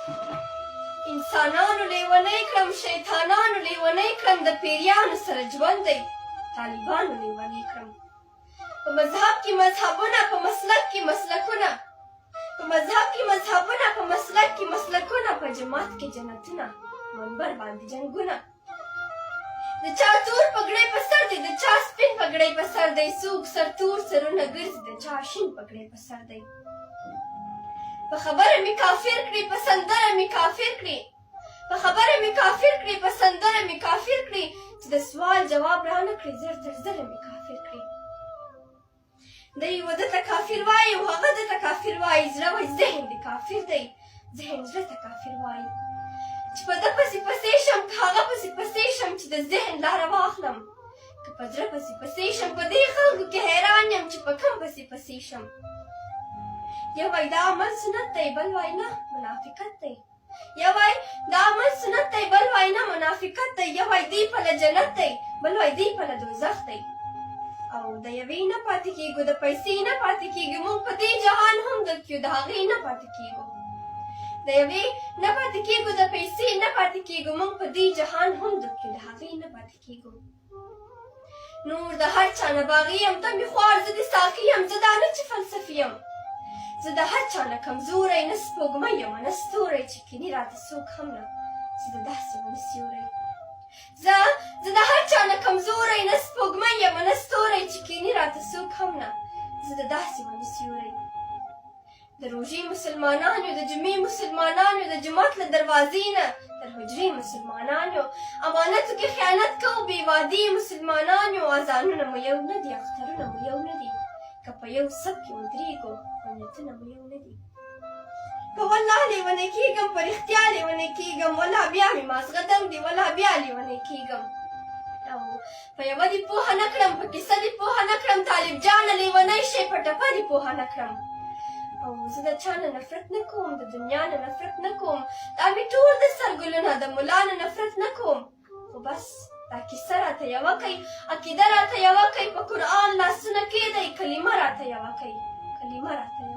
انسانانو لیونی کړم شیطانانو لیونی کړم د پیریانو سره ژوند دی طالبانو لیونی کړم په مذهب کې مذهبونه په مسلک کې مسلکونه په مذهب کې مذهبونه په مسلک کې مسلکونه په جماعت کې جنتونه منبر باندې جنګونه د چا تور پګړۍ په سر دی د چا سپین پګړۍ په سر دی څوک سرتور سرونه ګرځي د چا شین پګړۍ په سر دی په خبره مې کافر کړي په سندره مې کافر کړي په خبره مې کافر کړي په سندره مې کافر کړي چې د سوال جواب رانه کړي زر تر زره مې کافر کړي دی و دته کافر وایي او هغه دته کافر وایي زړه وایي ذهن د کافر دی ذهن زړه ته کافر وایي چې په ده پسې پسې شم که هغه پسې پسې شم چې د ذهن لاره واخلم که په زړه پسې پسې شم په دې خلکو کې حیران یم چې په کوم پسې پسې شم یو وایي دا عمل سنت دی بل وایي نه منافقت دی یو وایي دا عمل سنت دی بل وایي نه منافقت دی یو وایي دی پله جنت دی بل وایي دی پله دوزخ دی او د یوې نه پاتې کېږو د پیسې نه پاتې کېږو موږ په دې جهان هم درک یو د هغې نه پاتې کېږو د یوې نه پاتې کېږو د پیسې نه پاتې کېږو موږ په دې جهان هم درک یو د هغې نه پاتې کېږو نور د هر چا نه باغي یم ته مې خوار زه د ساقي یم زه دا نه چې فلسفي یم زه د هر چا نه کمزوری نه سپوږمۍ یم نه ستوری چې کیني راته څوک هم نه زه د داسې ونه سیوری زه د هر چا نه کمزوری نه سپوږمۍ یم نه ستوری چې کیني راته څوک هم نه زه د داسې ونه سیوری د روژې مسلمانانو د جمعې مسلمانانو د جماعت له دروازې نه تر حجرې مسلمانانو امانتو کې خیانت کوو بې وعدې مسلمانانو اذانونه مو یو نه دي اخترونه مو یو نه دي که په یو صف کې ودرېږو خو نیتونه مو یو نه دي په والله لیونی کېږم په رښتیا لیونی کېږم والله بیا مې مازغه دم دي والله بیا لیونی کېږم او په یوه دې پوهه نه کړم په کیسه دې پوهه نه کړم طالب جانه لیونی شی په ټپه دې پوهه نه کړم او زه د چا نه نفرت نه کوم د دنیا نه نفرت نه کوم دا مې ټول د سر ګلونه د ملا نه نفرت نه کوم خو بس دا کیسه راته یوه کوي عقیده راته یوه کوي په قرآن لاسونه کېدی کلمه راته یوه کوي کلمه راته